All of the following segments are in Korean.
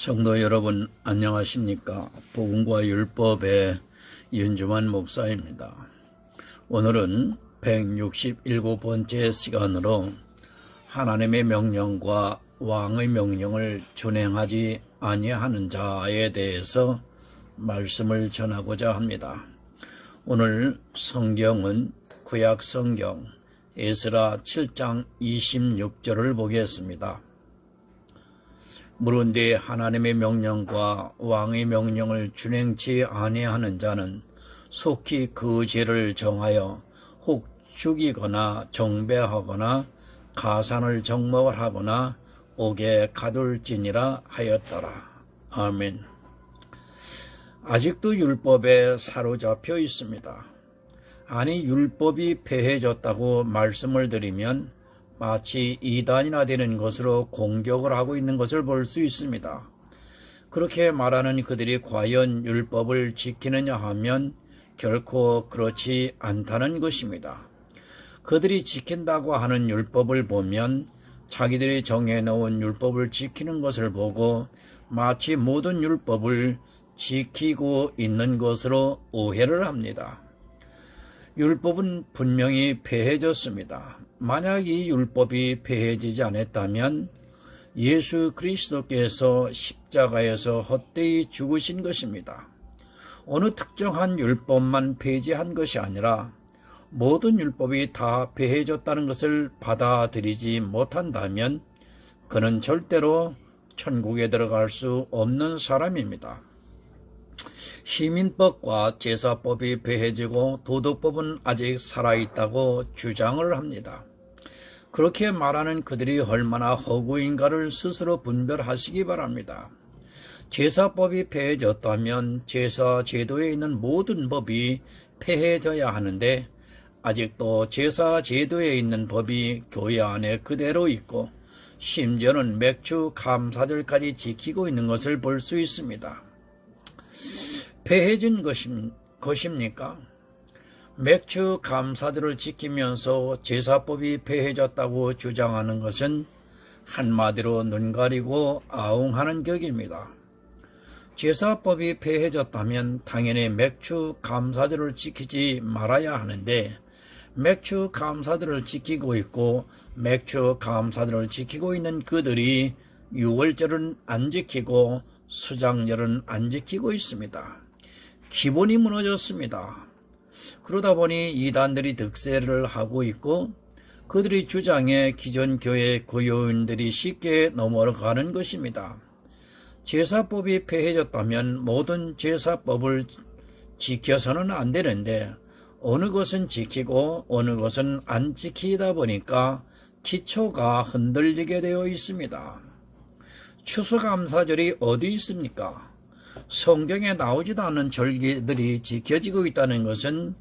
성도 여러분 안녕하십니까? 복음과 율법의 윤주만 목사입니다. 오늘은 167번째 시간으로 하나님의 명령과 왕의 명령을 준행하지 아니하는 자에 대해서 말씀을 전하고자 합니다. 오늘 성경은 구약 성경 에스라 7장 26절을 보겠습니다. 물은데 하나님의 명령과 왕의 명령을 준행치 아니하는 자는 속히 그 죄를 정하여 혹 죽이거나 정배하거나 가산을 정목을 하거나 옥에 가둘지니라 하였더라. 아멘. 아직도 율법에 사로잡혀 있습니다. 아니 율법이 폐해졌다고 말씀을 드리면 마치 이단이나 되는 것으로 공격을 하고 있는 것을 볼 수 있습니다. 그렇게 말하는 그들이 과연 율법을 지키느냐 하면 결코 그렇지 않다는 것입니다. 그들이 지킨다고 하는 율법을 보면 자기들이 정해놓은 율법을 지키는 것을 보고 마치 모든 율법을 지키고 있는 것으로 오해를 합니다. 율법은 분명히 폐해졌습니다. 만약 이 율법이 폐해지지 않았다면 예수 그리스도께서 십자가에서 헛되이 죽으신 것입니다. 어느 특정한 율법만 폐지한 것이 아니라 모든 율법이 다 폐해졌다는 것을 받아들이지 못한다면 그는 절대로 천국에 들어갈 수 없는 사람입니다. 시민법과 제사법이 폐해지고 도덕법은 아직 살아있다고 주장을 합니다. 그렇게 말하는 그들이 얼마나 허구인가를 스스로 분별하시기 바랍니다. 제사법이 폐해졌다면 제사 제도에 있는 모든 법이 폐해져야 하는데 아직도 제사 제도에 있는 법이 교회 안에 그대로 있고 심지어는 맥주 감사절까지 지키고 있는 것을 볼 수 있습니다. 폐해진 것입니까? 맥주 감사절을 지키면서 제사법이 폐해졌다고 주장하는 것은 한마디로 눈 가리고 아웅하는 격입니다. 제사법이 폐해졌다면 당연히 맥주 감사절을 지키지 말아야 하는데 맥주 감사절을 지키고 있고 맥주 감사절을 지키고 있는 그들이 유월절은 안 지키고 수장절은 안 지키고 있습니다. 기본이 무너졌습니다. 그러다 보니 이단들이 득세를 하고 있고 그들의 주장에 기존 교회 고요인들이 쉽게 넘어가는 것입니다. 제사법이 폐해졌다면 모든 제사법을 지켜서는 안 되는데 어느 것은 지키고 어느 것은 안 지키다 보니까 기초가 흔들리게 되어 있습니다. 추수감사절이 어디 있습니까? 성경에 나오지도 않은 절기들이 지켜지고 있다는 것은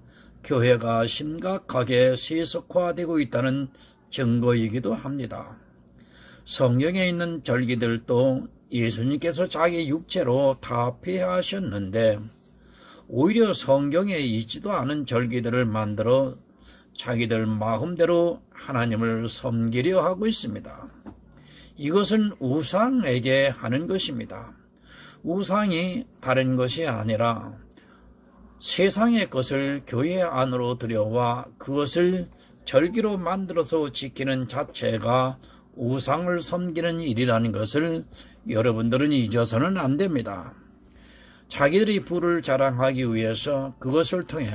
교회가 심각하게 세속화되고 있다는 증거이기도 합니다. 성경에 있는 절기들도 예수님께서 자기 육체로 다 폐하셨는데 오히려 성경에 있지도 않은 절기들을 만들어 자기들 마음대로 하나님을 섬기려 하고 있습니다. 이것은 우상에게 하는 것입니다. 우상이 다른 것이 아니라 세상의 것을 교회 안으로 들여와 그것을 절기로 만들어서 지키는 자체가 우상을 섬기는 일이라는 것을 여러분들은 잊어서는 안 됩니다. 자기들이 부를 자랑하기 위해서 그것을 통해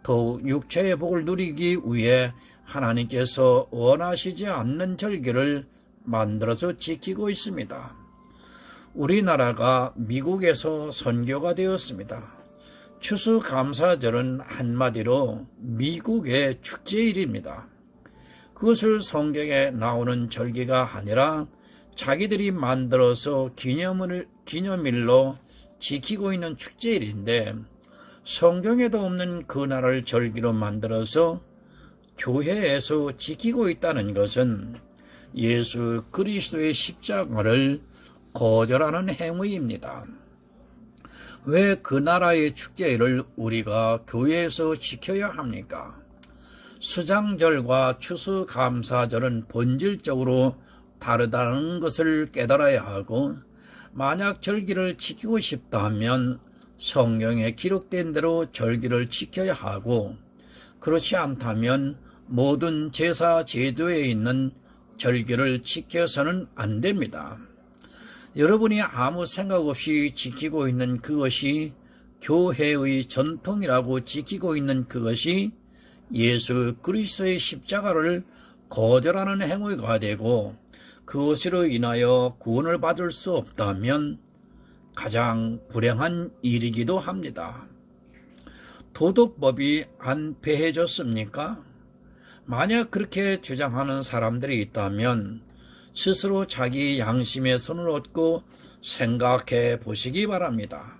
더욱 육체의 복을 누리기 위해 하나님께서 원하시지 않는 절기를 만들어서 지키고 있습니다. 우리나라가 미국에서 선교가 되었습니다. 추수감사절은 한마디로 미국의 축제일입니다. 그것을 성경에 나오는 절기가 아니라 자기들이 만들어서 기념일로 지키고 있는 축제일인데 성경에도 없는 그 날을 절기로 만들어서 교회에서 지키고 있다는 것은 예수 그리스도의 십자가를 거절하는 행위입니다. 왜 그 나라의 축제를 우리가 교회에서 지켜야 합니까? 수장절과 추수감사절은 본질적으로 다르다는 것을 깨달아야 하고 만약 절기를 지키고 싶다 하면 성경에 기록된 대로 절기를 지켜야 하고, 그렇지 않다면 모든 제사 제도에 있는 절기를 지켜서는 안 됩니다. 여러분이 아무 생각 없이 지키고 있는 그것이 교회의 전통이라고 지키고 있는 그것이 예수 그리스도의 십자가를 거절하는 행위가 되고, 그것으로 인하여 구원을 받을 수 없다면 가장 불행한 일이기도 합니다. 도덕법이 안 폐해졌습니까? 만약 그렇게 주장하는 사람들이 있다면 스스로 자기 양심의 손을 얹고 생각해 보시기 바랍니다.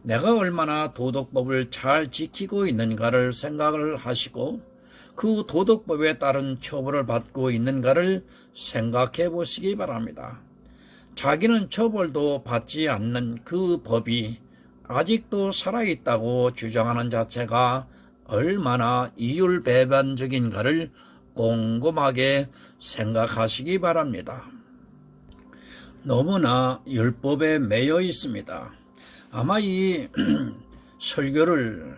내가 얼마나 도덕법을 잘 지키고 있는가를 생각을 하시고 그 도덕법에 따른 처벌을 받고 있는가를 생각해 보시기 바랍니다. 자기는 처벌도 받지 않는 그 법이 아직도 살아있다고 주장하는 자체가 얼마나 이율배반적인가를 꼼꼼하게 생각하시기 바랍니다. 너무나 율법에 매여 있습니다. 아마 이 설교를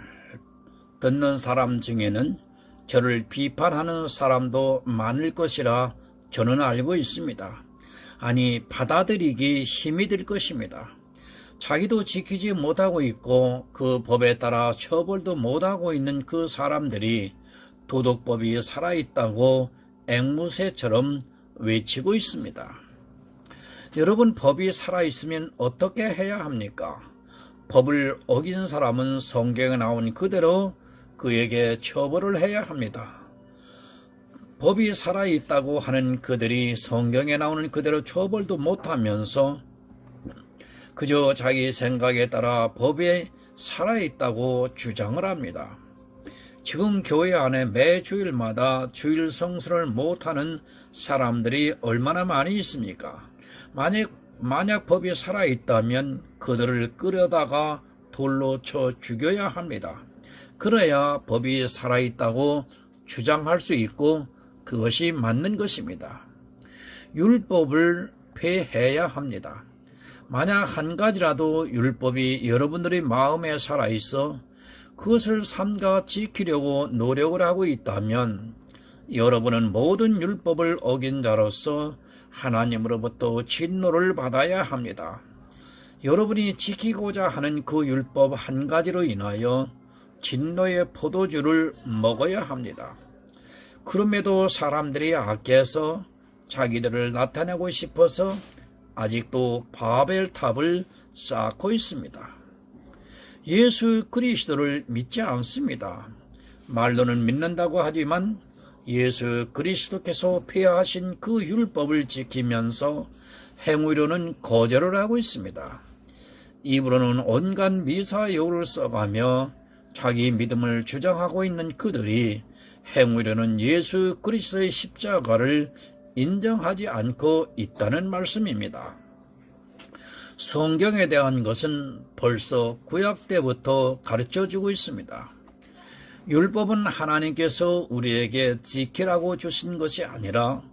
듣는 사람 중에는 저를 비판하는 사람도 많을 것이라 저는 알고 있습니다. 아니, 받아들이기 힘이 들 것입니다. 자기도 지키지 못하고 있고 그 법에 따라 처벌도 못하고 있는 그 사람들이 도덕법이 살아있다고 앵무새처럼 외치고 있습니다. 여러분, 법이 살아있으면 어떻게 해야 합니까? 법을 어긴 사람은 성경에 나온 그대로 그에게 처벌을 해야 합니다. 법이 살아있다고 하는 그들이 성경에 나오는 그대로 처벌도 못하면서 그저 자기 생각에 따라 법이 살아있다고 주장을 합니다. 지금 교회 안에 매 주일마다 주일 성수를 못하는 사람들이 얼마나 많이 있습니까? 만약 법이 살아있다면 그들을 끌어다가 돌로 쳐 죽여야 합니다. 그래야 법이 살아있다고 주장할 수 있고 그것이 맞는 것입니다. 율법을 폐해야 합니다. 만약 한 가지라도 율법이 여러분들의 마음에 살아있어 그것을 삼가 지키려고 노력을 하고 있다면 여러분은 모든 율법을 어긴 자로서 하나님으로부터 진노를 받아야 합니다. 여러분이 지키고자 하는 그 율법 한 가지로 인하여 진노의 포도주를 먹어야 합니다. 그럼에도 사람들이 악해서 자기들을 나타내고 싶어서 아직도 바벨탑을 쌓고 있습니다. 예수 그리스도를 믿지 않습니다. 말로는 믿는다고 하지만 예수 그리스도께서 폐하신 그 율법을 지키면서 행위로는 거절을 하고 있습니다. 입으로는 온갖 미사여우를 써가며 자기 믿음을 주장하고 있는 그들이 행위로는 예수 그리스도의 십자가를 인정하지 않고 있다는 말씀입니다. 성경에 대한 것은 벌써 구약 때부터 가르쳐주고 있습니다. 율법은 하나님께서 우리에게 지키라고 주신 것이 아니라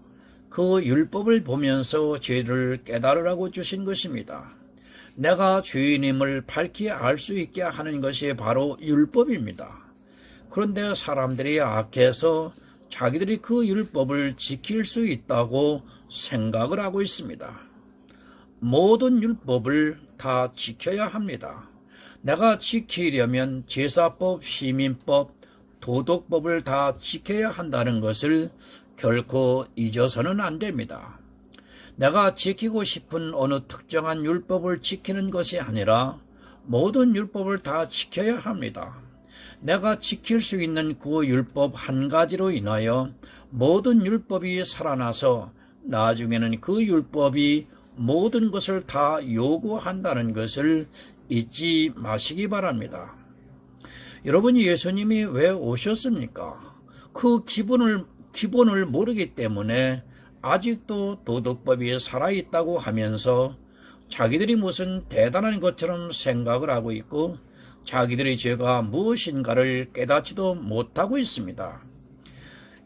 그 율법을 보면서 죄를 깨달으라고 주신 것입니다. 내가 죄인임을 밝히 알 수 있게 하는 것이 바로 율법입니다. 그런데 사람들이 악해서 자기들이 그 율법을 지킬 수 있다고 생각을 하고 있습니다. 모든 율법을 다 지켜야 합니다. 내가 지키려면 제사법, 시민법, 도덕법을 다 지켜야 한다는 것을 결코 잊어서는 안 됩니다. 내가 지키고 싶은 어느 특정한 율법을 지키는 것이 아니라 모든 율법을 다 지켜야 합니다. 내가 지킬 수 있는 그 율법 한 가지로 인하여 모든 율법이 살아나서 나중에는 그 율법이 모든 것을 다 요구한다는 것을 잊지 마시기 바랍니다. 여러분, 예수님이 왜 오셨습니까? 그 기본을 모르기 때문에 아직도 도덕법이 살아있다고 하면서 자기들이 무슨 대단한 것처럼 생각을 하고 있고 자기들의 죄가 무엇인가를 깨닫지도 못하고 있습니다.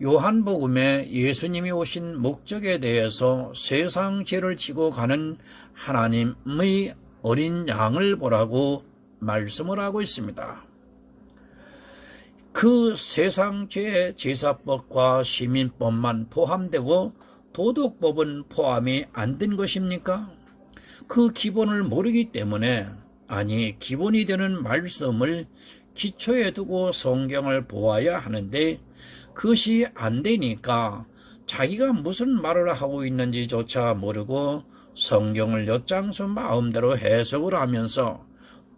요한복음에 예수님이 오신 목적에 대해서 세상 죄를 지고 가는 하나님의 어린 양을 보라고 말씀을 하고 있습니다. 그 세상 죄의 제사법과 시민법만 포함되고 도덕법은 포함이 안 된 것입니까? 그 기본을 모르기 때문에, 아니 기본이 되는 말씀을 기초에 두고 성경을 보아야 하는데 그것이 안 되니까 자기가 무슨 말을 하고 있는지조차 모르고 성경을 엿장수 마음대로 해석을 하면서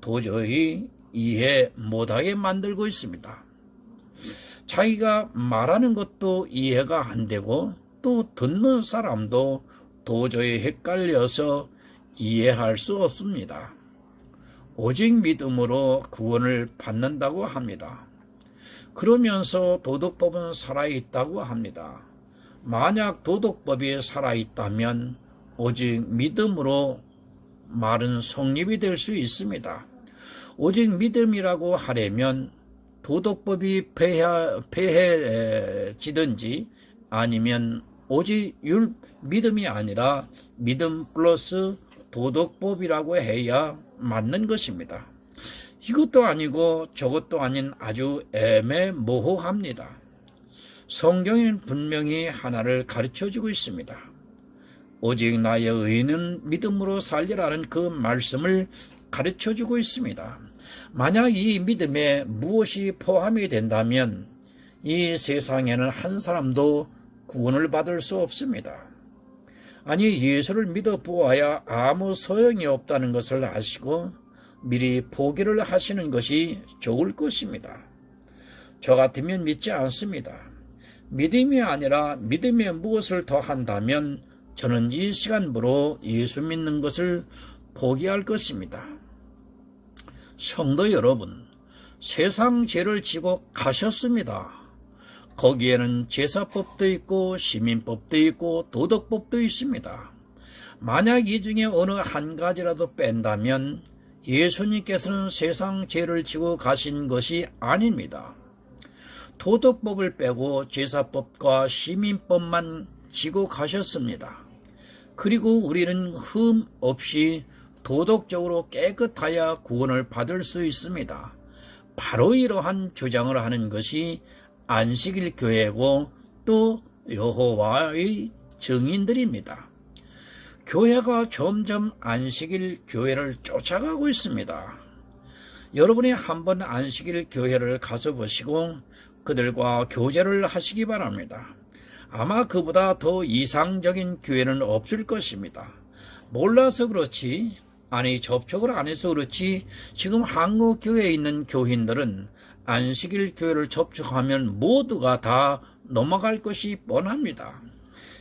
도저히 이해 못하게 만들고 있습니다. 자기가 말하는 것도 이해가 안 되고 또 듣는 사람도 도저히 헷갈려서 이해할 수 없습니다. 오직 믿음으로 구원을 받는다고 합니다. 그러면서 도덕법은 살아있다고 합니다. 만약 도덕법이 살아있다면 오직 믿음으로 말은 성립이 될 수 있습니다. 오직 믿음이라고 하려면 도덕법이 폐해지든지 아니면 오직 믿음이 아니라 믿음 플러스 도덕법이라고 해야 맞는 것입니다. 이것도 아니고 저것도 아닌 아주 애매모호합니다. 성경은 분명히 하나를 가르쳐주고 있습니다. 오직 나의 의는 믿음으로 살리라는 그 말씀을 가르쳐주고 있습니다. 만약 이 믿음에 무엇이 포함이 된다면 이 세상에는 한 사람도 구원을 받을 수 없습니다. 아니 예수를 믿어 보아야 아무 소용이 없다는 것을 아시고 미리 포기를 하시는 것이 좋을 것입니다. 저 같으면 믿지 않습니다. 믿음이 아니라 믿음에 무엇을 더 한다면 저는 이 시간부로 예수 믿는 것을 포기할 것입니다. 성도 여러분, 세상 죄를 지고 가셨습니다. 거기에는 제사법도 있고 시민법도 있고 도덕법도 있습니다. 만약 이 중에 어느 한 가지라도 뺀다면 예수님께서는 세상 죄를 지고 가신 것이 아닙니다. 도덕법을 빼고 제사법과 시민법만 지고 가셨습니다. 그리고 우리는 흠 없이 도덕적으로 깨끗하여 구원을 받을 수 있습니다. 바로 이러한 주장을 하는 것이 안식일 교회고 또 여호와의 증인들입니다. 교회가 점점 안식일 교회를 쫓아가고 있습니다. 여러분이 한번 안식일 교회를 가서 보시고 그들과 교제를 하시기 바랍니다. 아마 그보다 더 이상적인 교회는 없을 것입니다. 몰라서 그렇지, 아니 접촉을 안 해서 그렇지, 지금 한국 교회에 있는 교인들은 안식일 교회를 접촉하면 모두가 다 넘어갈 것이 뻔합니다.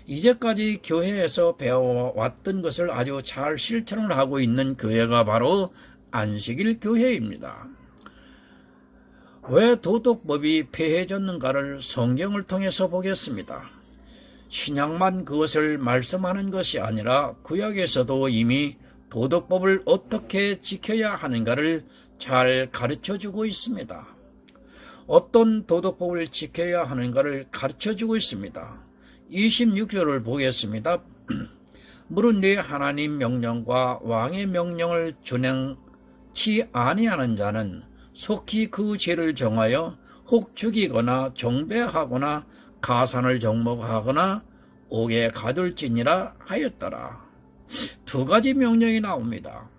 이제까지 교회에서 배워왔던 것을 아주 잘 실천을 하고 있는 교회가 바로 안식일 교회입니다. 왜 도덕법이 폐해졌는가를 성경을 통해서 보겠습니다. 신약만 그것을 말씀하는 것이 아니라 구약에서도 이미 도덕법을 어떻게 지켜야 하는가를 잘 가르쳐주고 있습니다. 어떤 도덕법을 지켜야 하는가를 가르쳐주고 있습니다. 26절을 보겠습니다. 물은 네 하나님 명령과 왕의 명령을 준행치 아니하는 자는 속히 그 죄를 정하여 혹 죽이거나 정배하거나 가산을 정목하거나 옥에 가둘지니라 하였더라. 두 가지 명령이 나옵니다.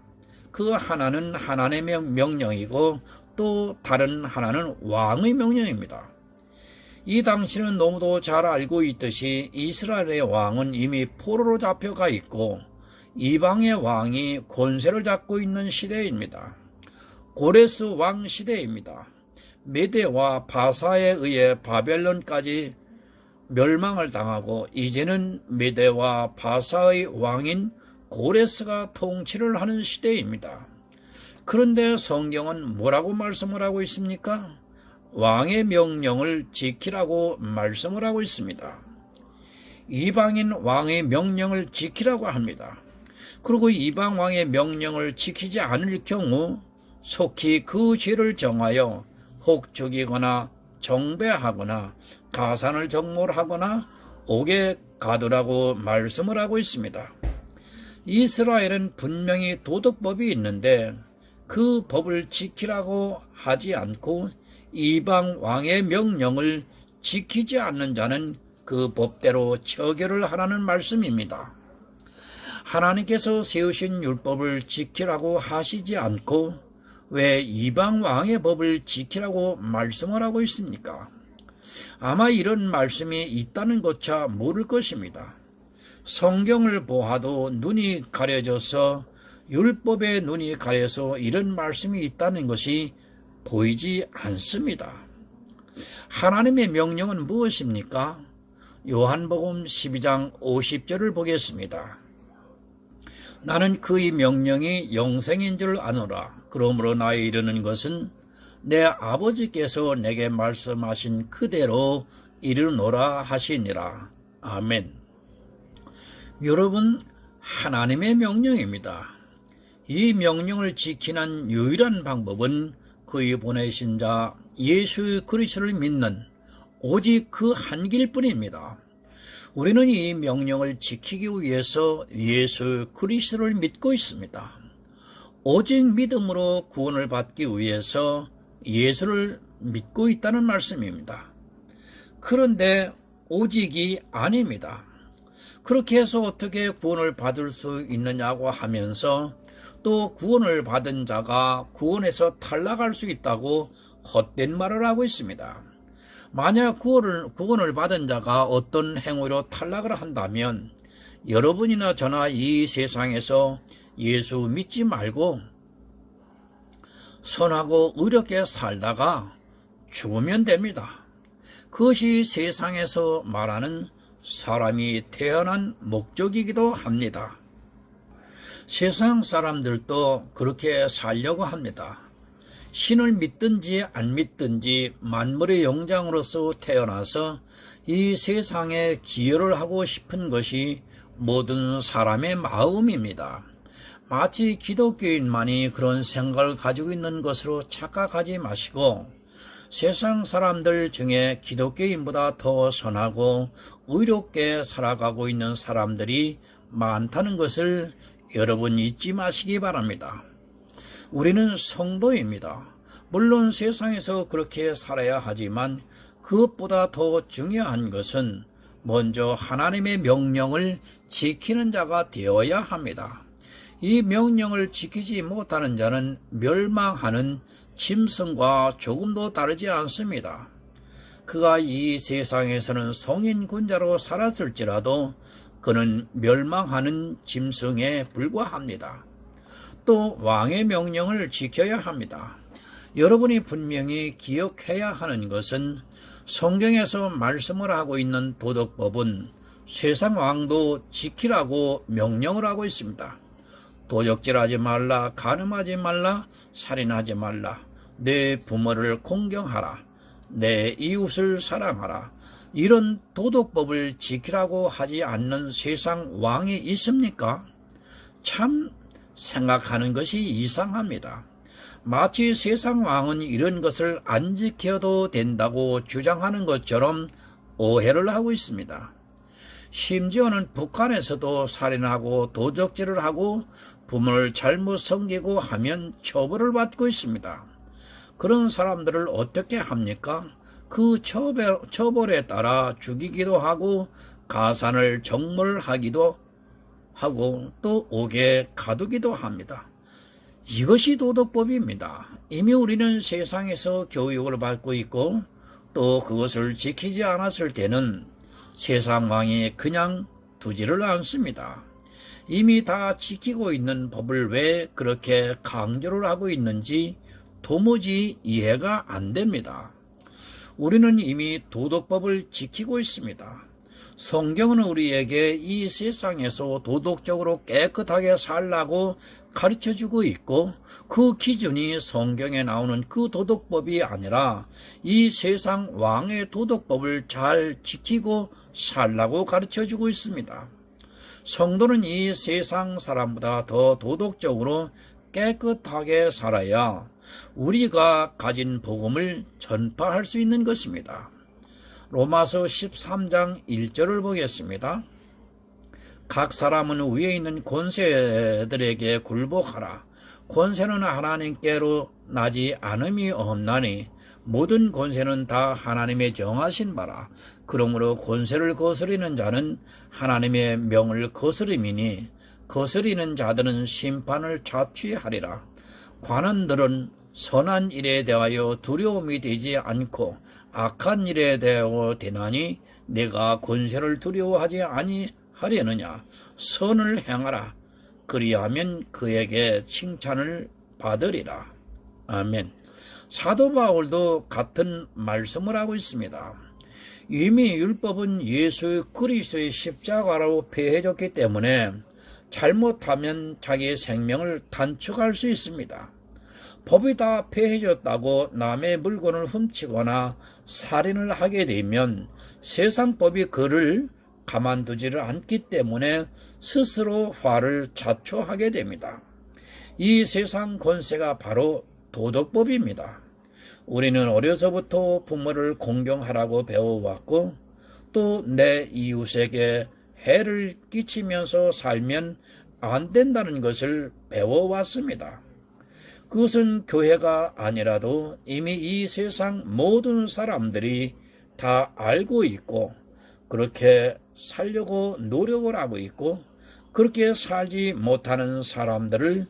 그 하나는 하나님의 명령이고 또 다른 하나는 왕의 명령입니다. 이 당시는 너무도 잘 알고 있듯이 이스라엘의 왕은 이미 포로로 잡혀가 있고 이방의 왕이 권세를 잡고 있는 시대입니다. 고레스 왕 시대입니다. 메대와 바사에 의해 바벨론까지 멸망을 당하고 이제는 메대와 바사의 왕인 고레스가 통치를 하는 시대입니다. 그런데 성경은 뭐라고 말씀을 하고 있습니까? 왕의 명령을 지키라고 말씀을 하고 있습니다. 이방인 왕의 명령을 지키라고 합니다. 그리고 이방 왕의 명령을 지키지 않을 경우 속히 그 죄를 정하여 혹 죽이거나 정배하거나 가산을 정몰하거나 옥에 가두라고 말씀을 하고 있습니다. 이스라엘은 분명히 도덕법이 있는데 그 법을 지키라고 하지 않고 이방 왕의 명령을 지키지 않는 자는 그 법대로 처결을 하라는 말씀입니다. 하나님께서 세우신 율법을 지키라고 하시지 않고 왜 이방 왕의 법을 지키라고 말씀을 하고 있습니까? 아마 이런 말씀이 있다는 것차 모를 것입니다. 성경을 보아도 눈이 가려져서 율법에 눈이 가려서 이런 말씀이 있다는 것이 보이지 않습니다. 하나님의 명령은 무엇입니까? 요한복음 12장 50절을 보겠습니다. 나는 그의 명령이 영생인 줄 아노라. 그러므로 나의 이르는 것은 내 아버지께서 내게 말씀하신 그대로 이르노라 하시니라. 아멘. 여러분, 하나님의 명령입니다. 이 명령을 지키는 유일한 방법은 그의 보내신 자 예수 그리스도를 믿는 오직 그 한 길뿐입니다. 우리는 이 명령을 지키기 위해서 예수 그리스도를 믿고 있습니다. 오직 믿음으로 구원을 받기 위해서 예수를 믿고 있다는 말씀입니다. 그런데 오직이 아닙니다. 그렇게 해서 어떻게 구원을 받을 수 있느냐고 하면서 또 구원을 받은 자가 구원에서 탈락할 수 있다고 헛된 말을 하고 있습니다. 만약 구원을 받은 자가 어떤 행위로 탈락을 한다면 여러분이나 저나 이 세상에서 예수 믿지 말고 선하고 의롭게 살다가 죽으면 됩니다. 그것이 세상에서 말하는 사람이 태어난 목적이기도 합니다. 세상 사람들도 그렇게 살려고 합니다. 신을 믿든지 안 믿든지 만물의 영장으로서 태어나서 이 세상에 기여를 하고 싶은 것이 모든 사람의 마음입니다. 마치 기독교인만이 그런 생각을 가지고 있는 것으로 착각하지 마시고 세상 사람들 중에 기독교인보다 더 선하고 의롭게 살아가고 있는 사람들이 많다는 것을 여러분 잊지 마시기 바랍니다. 우리는 성도입니다. 물론 세상에서 그렇게 살아야 하지만 그것보다 더 중요한 것은 먼저 하나님의 명령을 지키는 자가 되어야 합니다. 이 명령을 지키지 못하는 자는 멸망하는 짐승과 조금도 다르지 않습니다. 그가 이 세상에서는 성인 군자로 살았을지라도 그는 멸망하는 짐승에 불과합니다. 또 왕의 명령을 지켜야 합니다. 여러분이 분명히 기억해야 하는 것은 성경에서 말씀을 하고 있는 도덕법은 세상 왕도 지키라고 명령을 하고 있습니다. 도적질하지 말라, 간음하지 말라, 살인하지 말라, 내 부모를 공경하라, 내 이웃을 사랑하라. 이런 도덕법을 지키라고 하지 않는 세상 왕이 있습니까? 참 생각하는 것이 이상합니다. 마치 세상 왕은 이런 것을 안 지켜도 된다고 주장하는 것처럼 오해를 하고 있습니다. 심지어는 북한에서도 살인하고 도적질을 하고 부모를 잘못 섬기고 하면 처벌을 받고 있습니다. 그런 사람들을 어떻게 합니까? 그 처벌에 따라 죽이기도 하고 가산을 정몰하기도 하고 또 옥에 가두기도 합니다. 이것이 도덕법입니다. 이미 우리는 세상에서 교육을 받고 있고 또 그것을 지키지 않았을 때는 세상 왕이 그냥 두지를 않습니다. 이미 다 지키고 있는 법을 왜 그렇게 강조를 하고 있는지 도무지 이해가 안 됩니다. 우리는 이미 도덕법을 지키고 있습니다. 성경은 우리에게 이 세상에서 도덕적으로 깨끗하게 살라고 가르쳐주고 있고 그 기준이 성경에 나오는 그 도덕법이 아니라 이 세상 왕의 도덕법을 잘 지키고 살라고 가르쳐주고 있습니다. 성도는 이 세상 사람보다 더 도덕적으로 깨끗하게 살아야 우리가 가진 복음을 전파할 수 있는 것입니다. 로마서 13장 1절을 보겠습니다. 각 사람은 위에 있는 권세들에게 굴복하라. 권세는 하나님께로 나지 않음이 없나니 모든 권세는 다 하나님의 정하신 바라. 그러므로 권세를 거스리는 자는 하나님의 명을 거스림이니 거스리는 자들은 심판을 자취하리라. 관원들은 선한 일에 대하여 두려움이 되지 않고 악한 일에 대하여 되나니 내가 권세를 두려워하지 아니하려느냐. 선을 행하라. 그리하면 그에게 칭찬을 받으리라. 아멘. 사도 바울도 같은 말씀을 하고 있습니다. 이미 율법은 예수 그리스도의 십자가로 폐해졌기 때문에 잘못하면 자기의 생명을 단축할 수 있습니다. 법이 다 폐해졌다고 남의 물건을 훔치거나 살인을 하게 되면 세상 법이 그를 가만두지를 않기 때문에 스스로 화를 자초하게 됩니다. 이 세상 권세가 바로 도덕법입니다. 우리는 어려서부터 부모를 공경하라고 배워왔고 또 내 이웃에게 해를 끼치면서 살면 안 된다는 것을 배워왔습니다. 그것은 교회가 아니라도 이미 이 세상 모든 사람들이 다 알고 있고 그렇게 살려고 노력을 하고 있고 그렇게 살지 못하는 사람들을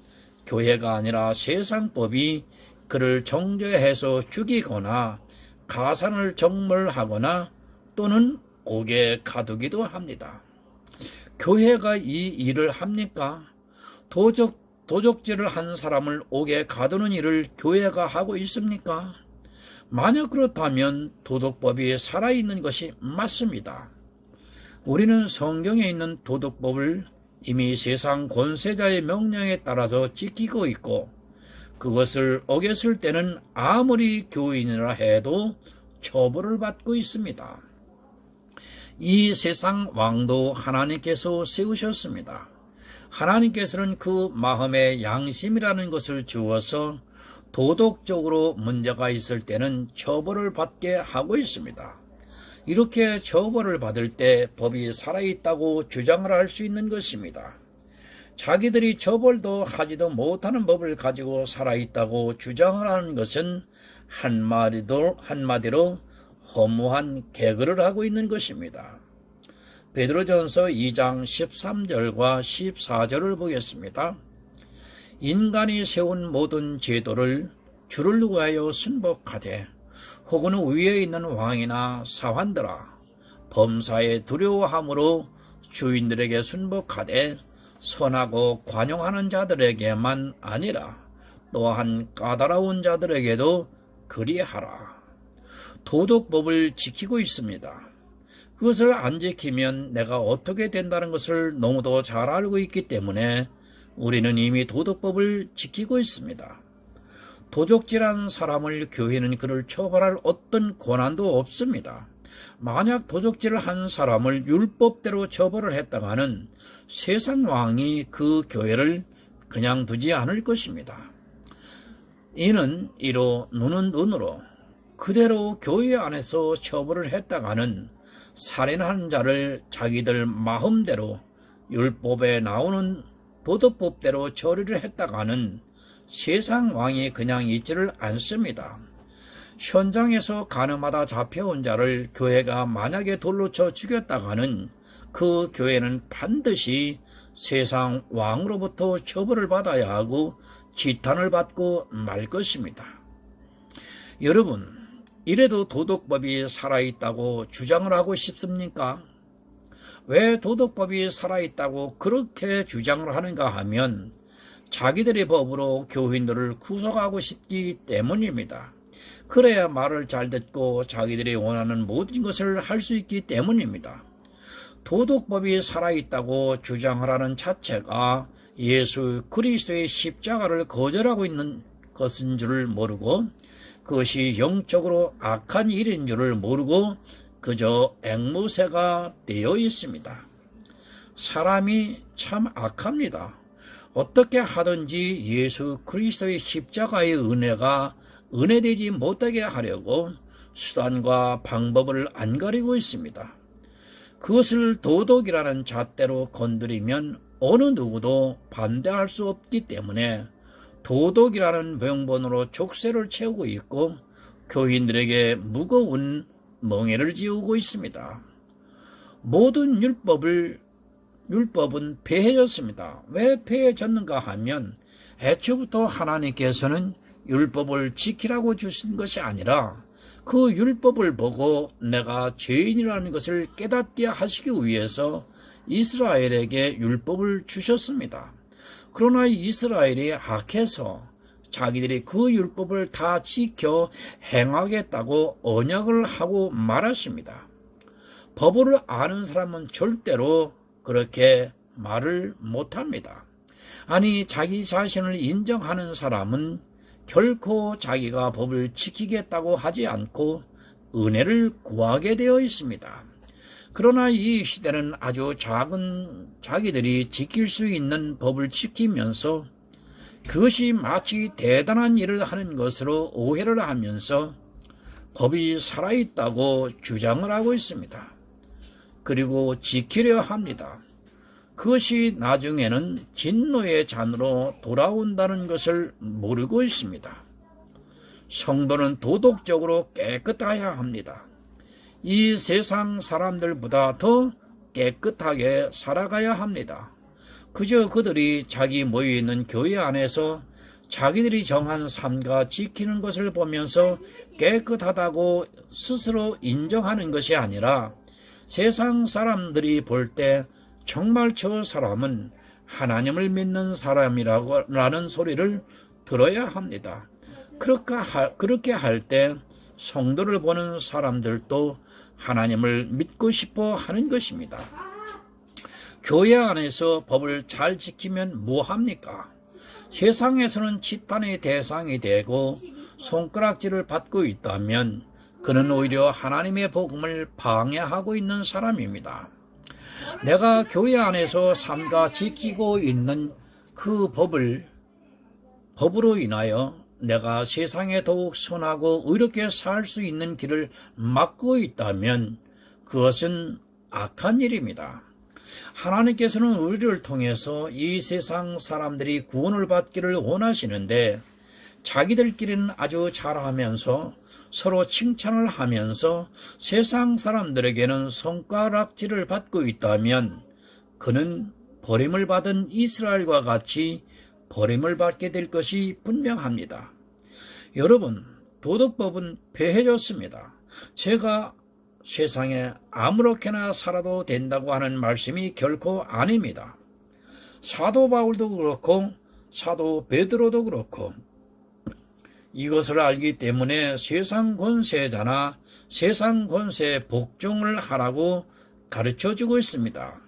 교회가 아니라 세상법이 그를 정죄해서 죽이거나 가산을 정벌하거나 또는 옥에 가두기도 합니다. 교회가 이 일을 합니까? 도적질을 한 사람을 옥에 가두는 일을 교회가 하고 있습니까? 만약 그렇다면 도덕법이 살아있는 것이 맞습니다. 우리는 성경에 있는 도덕법을 이미 세상 권세자의 명령에 따라서 지키고 있고 그것을 어겼을 때는 아무리 교인이라 해도 처벌을 받고 있습니다. 이 세상 왕도 하나님께서 세우셨습니다. 하나님께서는 그 마음에 양심이라는 것을 주어서 도덕적으로 문제가 있을 때는 처벌을 받게 하고 있습니다. 이렇게 처벌을 받을 때 법이 살아있다고 주장을 할 수 있는 것입니다. 자기들이 처벌도 하지도 못하는 법을 가지고 살아있다고 주장을 하는 것은 한마디로 허무한 개그를 하고 있는 것입니다. 베드로전서 2장 13절과 14절을 보겠습니다. 인간이 세운 모든 제도를 주를 위하여 순복하되 혹은 위에 있는 왕이나 사환들아 범사에 두려워함으로 주인들에게 순복하되 선하고 관용하는 자들에게만 아니라 또한 까다로운 자들에게도 그리하라. 도덕법을 지키고 있습니다. 그것을 안 지키면 내가 어떻게 된다는 것을 너무도 잘 알고 있기 때문에 우리는 이미 도덕법을 지키고 있습니다. 도적질한 사람을 교회는 그를 처벌할 어떤 권한도 없습니다. 만약 도적질을 한 사람을 율법대로 처벌을 했다가는 세상 왕이 그 교회를 그냥 두지 않을 것입니다. 이는 이로 눈은 눈으로 그대로 교회 안에서 처벌을 했다가는 살인한 자를 자기들 마음대로 율법에 나오는 도덕법대로 처리를 했다가는 세상 왕이 그냥 있지를 않습니다. 현장에서 가늠하다 잡혀온 자를 교회가 만약에 돌로 쳐 죽였다가는 그 교회는 반드시 세상 왕으로부터 처벌을 받아야 하고 지탄을 받고 말 것입니다. 여러분, 이래도 도덕법이 살아있다고 주장을 하고 싶습니까? 왜 도덕법이 살아있다고 그렇게 주장을 하는가 하면 자기들의 법으로 교인들을 구속하고 싶기 때문입니다. 그래야 말을 잘 듣고 자기들이 원하는 모든 것을 할 수 있기 때문입니다. 도덕법이 살아있다고 주장을 하는 자체가 예수 그리스도의 십자가를 거절하고 있는 것인 줄을 모르고 그것이 영적으로 악한 일인 줄을 모르고 그저 앵무새가 되어 있습니다. 사람이 참 악합니다. 어떻게 하든지 예수 그리스도의 십자가의 은혜가 은혜되지 못하게 하려고 수단과 방법을 안 가리고 있습니다. 그것을 도덕이라는 잣대로 건드리면 어느 누구도 반대할 수 없기 때문에 도덕이라는 명분으로 족쇄를 채우고 있고 교인들에게 무거운 멍에를 지우고 있습니다. 모든 율법은 폐해졌습니다. 왜 폐해졌는가 하면 애초부터 하나님께서는 율법을 지키라고 주신 것이 아니라 그 율법을 보고 내가 죄인이라는 것을 깨닫게 하시기 위해서 이스라엘에게 율법을 주셨습니다. 그러나 이스라엘이 악해서 자기들이 그 율법을 다 지켜 행하겠다고 언약을 하고 말았습니다. 법을 아는 사람은 절대로 그렇게 말을 못합니다. 아니, 자기 자신을 인정하는 사람은 결코 자기가 법을 지키겠다고 하지 않고 은혜를 구하게 되어 있습니다. 그러나 이 시대는 아주 작은 자기들이 지킬 수 있는 법을 지키면서 그것이 마치 대단한 일을 하는 것으로 오해를 하면서 법이 살아있다고 주장을 하고 있습니다. 그리고 지키려 합니다. 그것이 나중에는 진노의 잔으로 돌아온다는 것을 모르고 있습니다. 성도는 도덕적으로 깨끗해야 합니다. 이 세상 사람들보다 더 깨끗하게 살아가야 합니다. 그저 그들이 자기 모여있는 교회 안에서 자기들이 정한 삶과 지키는 것을 보면서 깨끗하다고 스스로 인정하는 것이 아니라 세상 사람들이 볼 때 정말 저 사람은 하나님을 믿는 사람이라는 소리를 들어야 합니다. 그렇게 할 때 성도를 보는 사람들도 하나님을 믿고 싶어 하는 것입니다. 교회 안에서 법을 잘 지키면 뭐합니까? 세상에서는 치탄의 대상이 되고 손가락질을 받고 있다면 그는 오히려 하나님의 복음을 방해하고 있는 사람입니다. 내가 교회 안에서 삼가 지키고 있는 그 법으로 인하여 내가 세상에 더욱 선하고 의롭게 살 수 있는 길을 막고 있다면 그것은 악한 일입니다. 하나님께서는 우리를 통해서 이 세상 사람들이 구원을 받기를 원하시는데 자기들끼리는 아주 잘하면서 서로 칭찬을 하면서 세상 사람들에게는 손가락질을 받고 있다면 그는 버림을 받은 이스라엘과 같이 버림을 받게 될 것이 분명합니다. 여러분, 도덕법은 폐해졌습니다. 제가 세상에 아무렇게나 살아도 된다고 하는 말씀이 결코 아닙니다. 사도 바울도 그렇고 사도 베드로도 그렇고 이것을 알기 때문에 세상 권세자나 세상 권세에 복종을 하라고 가르쳐주고 있습니다.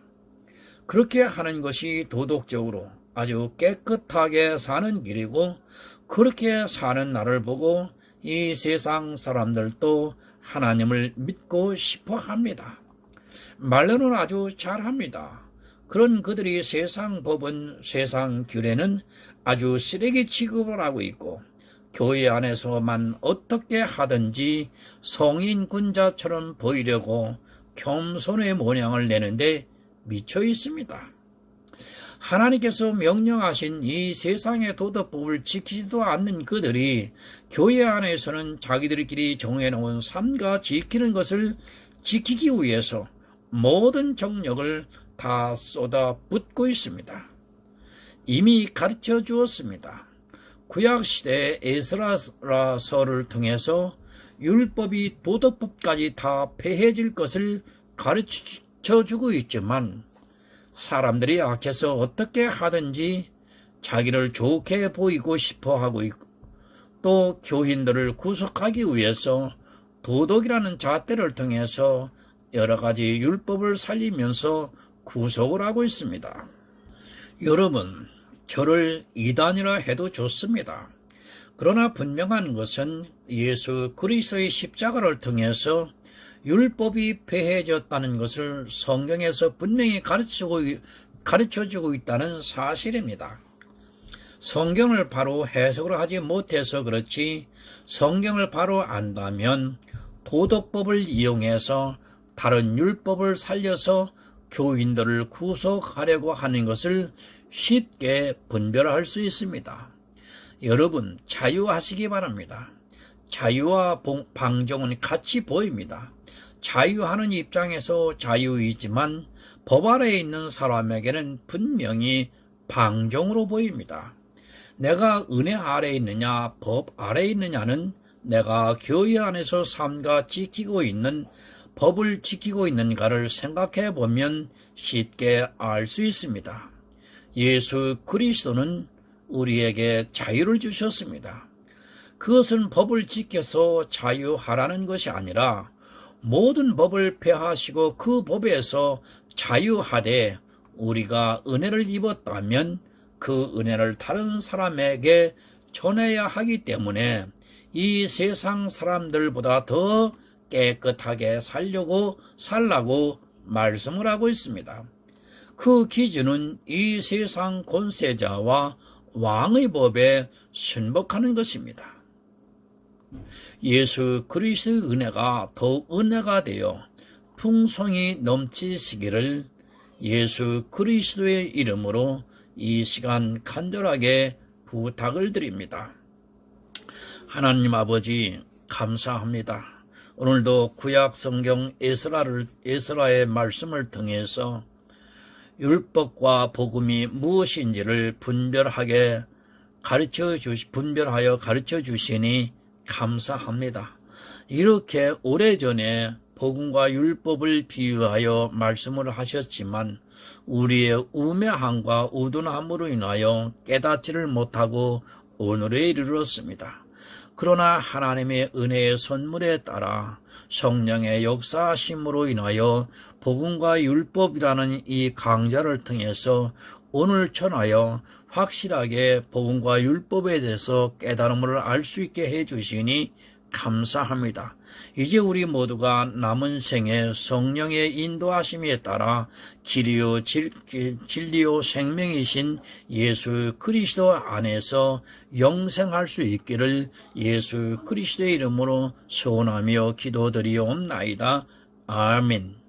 그렇게 하는 것이 도덕적으로 아주 깨끗하게 사는 길이고 그렇게 사는 나를 보고 이 세상 사람들도 하나님을 믿고 싶어 합니다. 말로는 아주 잘합니다. 그런 그들이 세상 법은 세상 규례는 아주 쓰레기 취급을 하고 있고 교회 안에서만 어떻게 하든지 성인군자처럼 보이려고 겸손의 모양을 내는데 미쳐 있습니다. 하나님께서 명령하신 이 세상의 도덕법을 지키지도 않는 그들이 교회 안에서는 자기들끼리 정해놓은 삶과 지키는 것을 지키기 위해서 모든 정력을 다 쏟아붓고 있습니다. 이미 가르쳐 주었습니다. 구약시대의 에스라서를 통해서 율법이 도덕법까지 다 폐해질 것을 가르쳐 주고 있지만 사람들이 악해서 어떻게 하든지 자기를 좋게 보이고 싶어 하고 있고 또 교인들을 구속하기 위해서 도덕이라는 잣대를 통해서 여러 가지 율법을 살리면서 구속을 하고 있습니다. 여러분, 저를 이단이라 해도 좋습니다. 그러나 분명한 것은 예수 그리스도의 십자가를 통해서 율법이 폐해졌다는 것을 성경에서 분명히 가르쳐주고 있다는 사실입니다. 성경을 바로 해석을 하지 못해서 그렇지 성경을 바로 안다면 도덕법을 이용해서 다른 율법을 살려서 교인들을 구속하려고 하는 것을 쉽게 분별할 수 있습니다. 여러분, 자유하시기 바랍니다. 자유와 방종은 같이 보입니다. 자유하는 입장에서 자유이지만 법 아래에 있는 사람에게는 분명히 방종으로 보입니다. 내가 은혜 아래에 있느냐 법 아래에 있느냐는 내가 교회 안에서 삶과 지키고 있는 법을 지키고 있는가를 생각해 보면 쉽게 알 수 있습니다. 예수 그리스도는 우리에게 자유를 주셨습니다. 그것은 법을 지켜서 자유하라는 것이 아니라 모든 법을 폐하시고 그 법에서 자유하되 우리가 은혜를 입었다면 그 은혜를 다른 사람에게 전해야 하기 때문에 이 세상 사람들보다 더 깨끗하게 살라고 말씀을 하고 있습니다. 그 기준은 이 세상 권세자와 왕의 법에 순복하는 것입니다. 예수 그리스도의 은혜가 더욱 은혜가 되어 풍성히 넘치시기를 예수 그리스도의 이름으로 이 시간 간절하게 부탁을 드립니다. 하나님 아버지 감사합니다. 오늘도 구약 성경 에스라의 말씀을 통해서 율법과 복음이 무엇인지를 분별하여 가르쳐 주시니 감사합니다. 이렇게 오래전에 복음과 율법을 비유하여 말씀을 하셨지만 우리의 우매함과 우둔함으로 인하여 깨닫지를 못하고 오늘에 이르렀습니다. 그러나 하나님의 은혜의 선물에 따라 성령의 역사하심으로 인하여 복음과 율법이라는 이 강좌를 통해서 오늘 전하여 확실하게 복음과 율법에 대해서 깨달음을 알 수 있게 해주시니 감사합니다. 이제 우리 모두가 남은 생에 성령의 인도하심에 따라 길이요 진리요 생명이신 예수 그리스도 안에서 영생할 수 있기를 예수 그리스도의 이름으로 소원하며 기도드리옵나이다. 아멘.